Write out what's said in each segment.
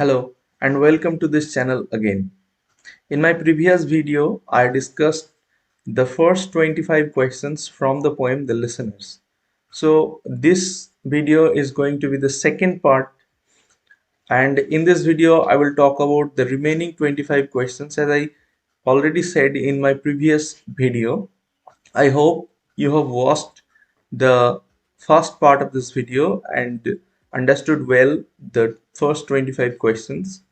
Hello and welcome to this channel again. In my previous video, I discussed the first 25 questions from the poem The Listeners. So this video is going to be the second part, and in this video I will talk about the remaining 25 questions as I already said in my previous video. I hope you have watched the first part of this video and understood well the first 25 questions.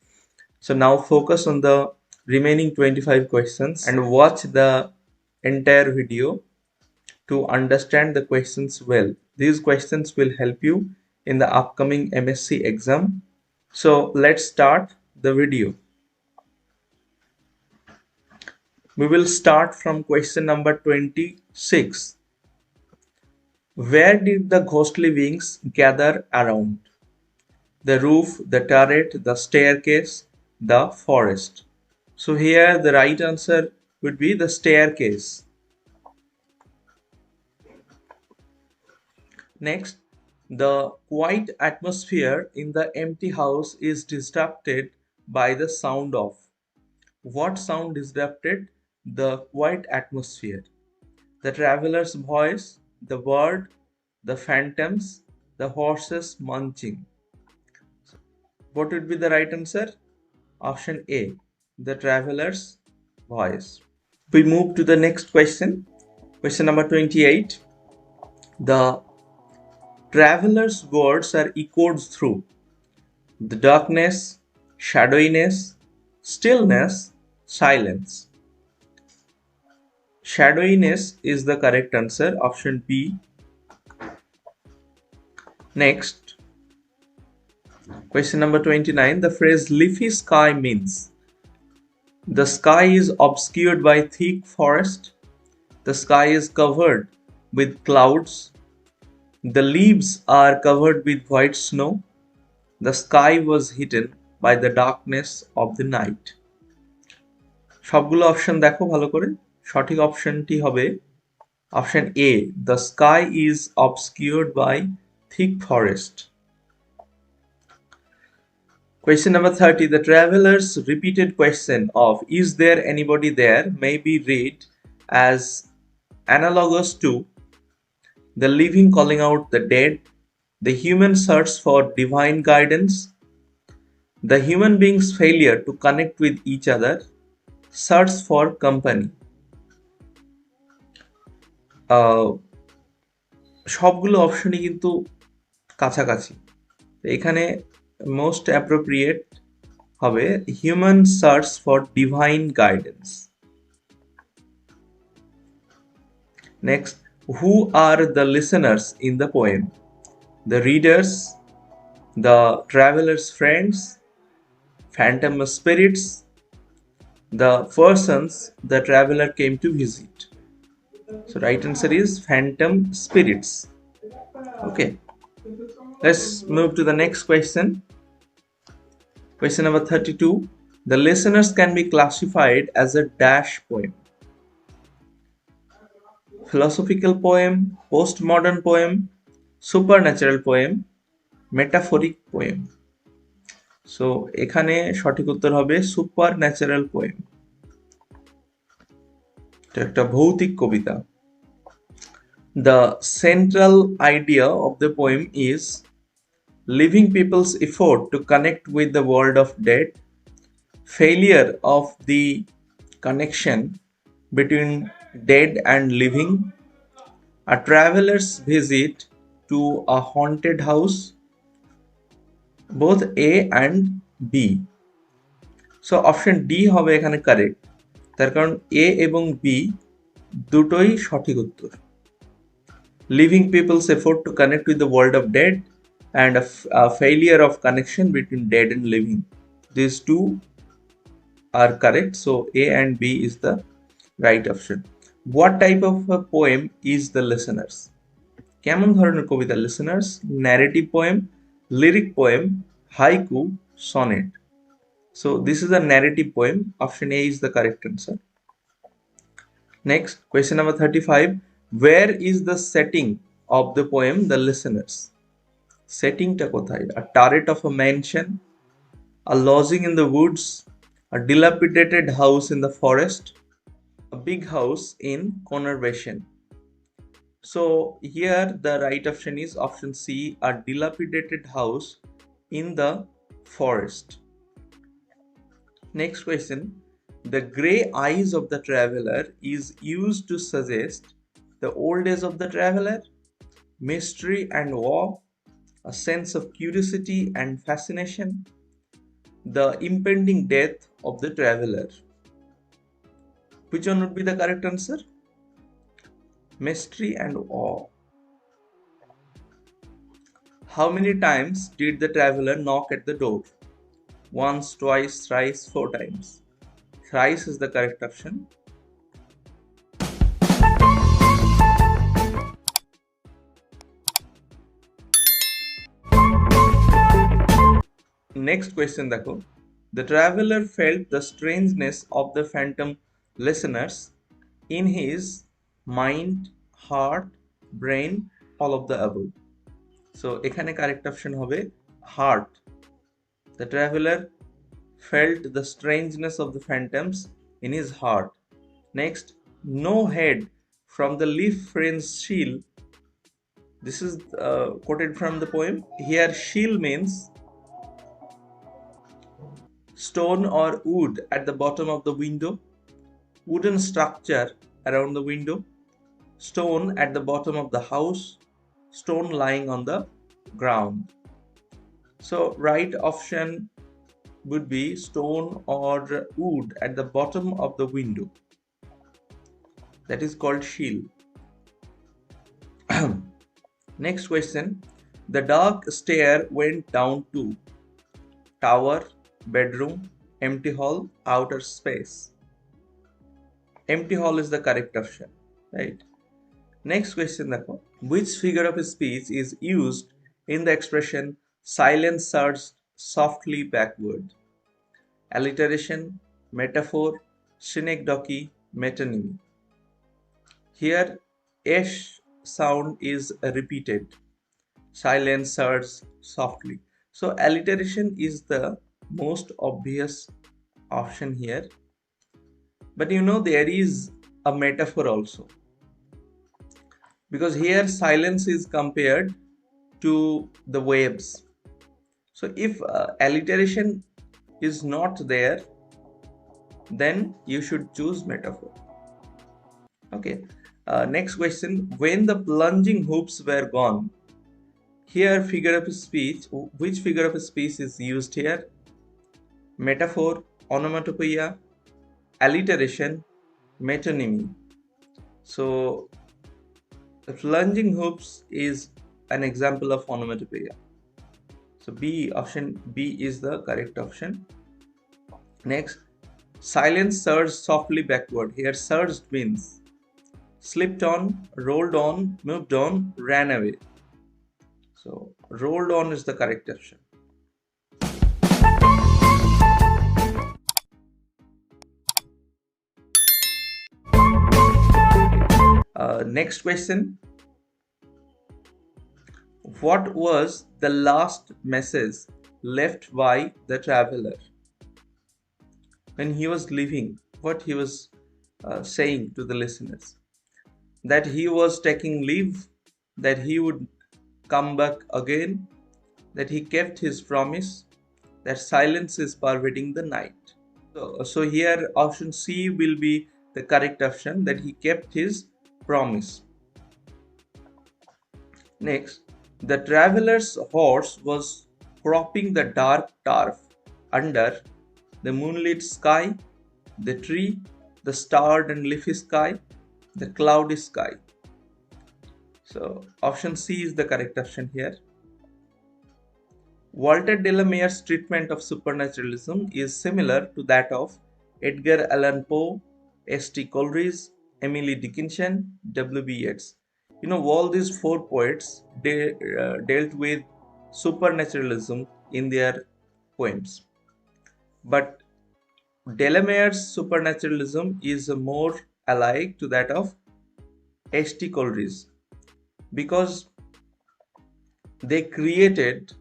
So now focus on the remaining 25 questions and watch the entire video to understand the questions well. These questions will help you in the upcoming MSc exam. So let's start the video. We will start from question number 26. Where did the ghostly beings gather around? The roof, the turret, the staircase, the forest. So here the right answer would be the staircase. Next, the quiet atmosphere in the empty house is disrupted by the sound of. What sound disrupted the quiet atmosphere? The traveler's voice, the bird, the phantoms, the horses munching. What would be the right answer? Option A, the traveler's voice. We move to the next question. Question number 28. The traveler's words are echoed through the darkness, shadowiness, stillness, silence. Shadowiness is the correct answer, option B. Next, question number 29. The phrase leafy sky means the sky is obscured by thick forest, the sky is covered with clouds, the leaves are covered with white snow, the sky was hidden by the darkness of the night. সবগুলো option দেখো ভালো করে। সঠিক অপশনটি হবে option A, the sky is obscured by thick forest. Question number 30. The traveler's repeated question of is there anybody there may be read as analogous to the living calling out the dead, the human search for divine guidance, the human being's failure to connect with each other, search for company. সবগুলো অপশনই কিন্তু কাছাকাছি। এখানে most appropriate হবে human search for divine guidance. Next, who are the listeners in the poem? The readers, the traveler's friends, phantom spirits, the persons the traveler came to visit. So right answer is phantom spirits. Okay, let's move to the next question. Question number 32. The listeners can be classified as a dash poem: philosophical poem, postmodern poem, supernatural poem, metaphoric poem. So এখানে সঠিক উত্তর হবে supernatural poem. এটা একটা ভৌতিক কবিতা। The central idea of the poem is living people's effort to connect with the world of dead, failure of the connection between dead and living, a traveler's visit to a haunted house, both A and B. So option D হবে এখানে correct, তার কারণ A এবং B দুটোই সঠিক উত্তর। Living people's effort to connect with the world of dead and a failure of connection between dead and living. These two are correct, so A and B is the right option. What type of a poem is the listeners? কেমন ধরনের কবিতা listeners? Narrative poem, lyric poem, haiku, sonnet. So this is a narrative poem. Option A is the correct answer. Next, question number 35. Where is the setting of the poem The Listeners? Setting টা কোথায়? A turret of a mansion, a lodging in the woods, a dilapidated house in the forest, a big house in conurbation. So here the right option is option C, a dilapidated house in the forest. Next question. The grey eyes of the traveler is used to suggest the old age of the traveler, mystery and awe, a sense of curiosity and fascination, the impending death of the traveler. Which one would be the correct answer? Mystery and awe. How many times did the traveler knock at the door? Once, twice, thrice, 4 times. Thrice is the correct option. Next question देखो. The traveler felt the strangeness of the phantom listeners in his mind, heart, brain, all of the above. So এখানে correct option হবে heart. The traveler felt the strangeness of the phantoms in his heart. Next, no head from the leaf-fringed shield. This is quoted from the poem. Here, shield means stone or wood at the bottom of the window, wooden structure around the window, stone at the bottom of the house, stone lying on the ground. So right option would be stone or wood at the bottom of the window. That is called shield. Next question. The dark stair went down to tower, bedroom, empty hall, outer space. Empty hall is the correct option, right? Next question. Which figure of speech is used in the expression silence surged softly backward? Alliteration, metaphor, synecdoche, metonymy. Here, S sound is repeated. Silence surged softly. So alliteration is the most obvious option here. But you know there is a metaphor also. Because here silence is compared to the waves. So if alliteration is not there, then you should choose metaphor. Okay. Next question. When the plunging hoops were gone, here figure of speech, which figure of speech is used here? Metaphor, onomatopoeia, alliteration, metonymy. So the plunging hoops is an example of onomatopoeia. So B, option B is the correct option. Next, silence surged softly backward. Here surged means slipped on, rolled on, moved on, ran away. So rolled on is the correct option. Next question. What was the last message left by the traveler? When he was leaving, what he was saying to the listeners? That he was taking leave, that he would come back again, that he kept his promise, that silence is pervading the night. So here option C will be the correct option, that he kept his promise. Next, the traveler's horse was cropping the dark turf under the moonlit sky, the tree, the starred and leafy sky, the cloudy sky. So option C is the correct option here. Walter de la Mare's treatment of supernaturalism is similar to that of Edgar Allan Poe, S.T. Coleridge, Emily Dickinson, W.B. Yeats. You know, all these four poets dealt with supernaturalism in their poems. But de la Mare's supernaturalism is more alike to that of S.T. Coleridge, because they created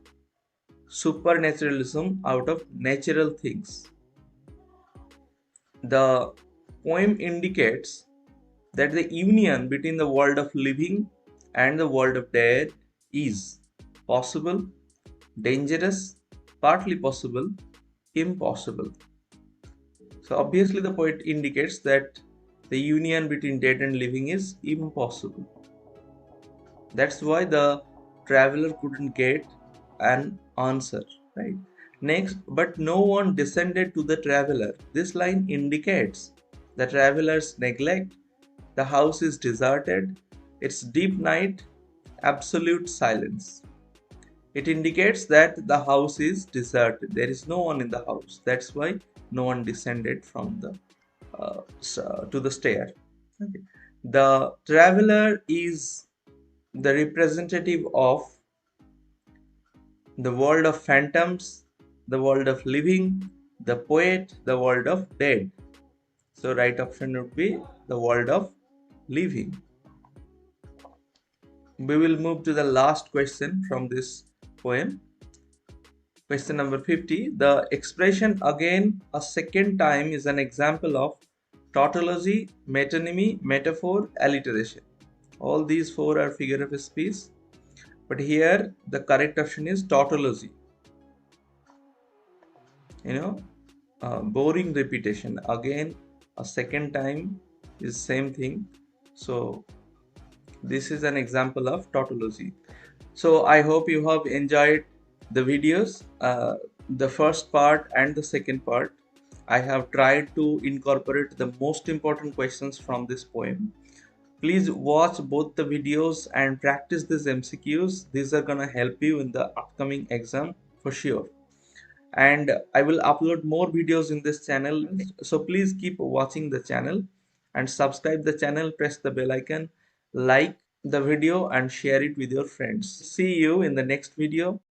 supernaturalism out of natural things. The poem indicates that the union between the world of living and the world of dead is possible, dangerous, partly possible, impossible. So obviously the poet indicates that the union between dead and living is impossible. That's why the traveler couldn't get an answer, right? Next, but no one descended to the traveler. This line indicates the traveler's neglect. The house is deserted. It's deep night, absolute silence. It indicates that the house is deserted. There is no one in the house. That's why no one descended from the to the stair. Okay. The traveler is the representative of the world of phantoms, the world of living, the poet, the world of dead. So right option would be the world of living. We will move to the last question from this poem. Question number 50. The expression again a second time is an example of tautology, metonymy, metaphor, alliteration. All these four are figure of speech, but here the correct option is tautology. Boring repetition. Again a second time is same thing. So this is an example of tautology. So I hope you have enjoyed the videos, the first part and the second part. I have tried to incorporate the most important questions from this poem. Please watch both the videos and practice these MCQs. These are gonna help you in the upcoming exam for sure. And I will upload more videos in this channel. So please keep watching the channel and subscribe the channel, press the bell icon, like the video and share it with your friends. See you in the next video.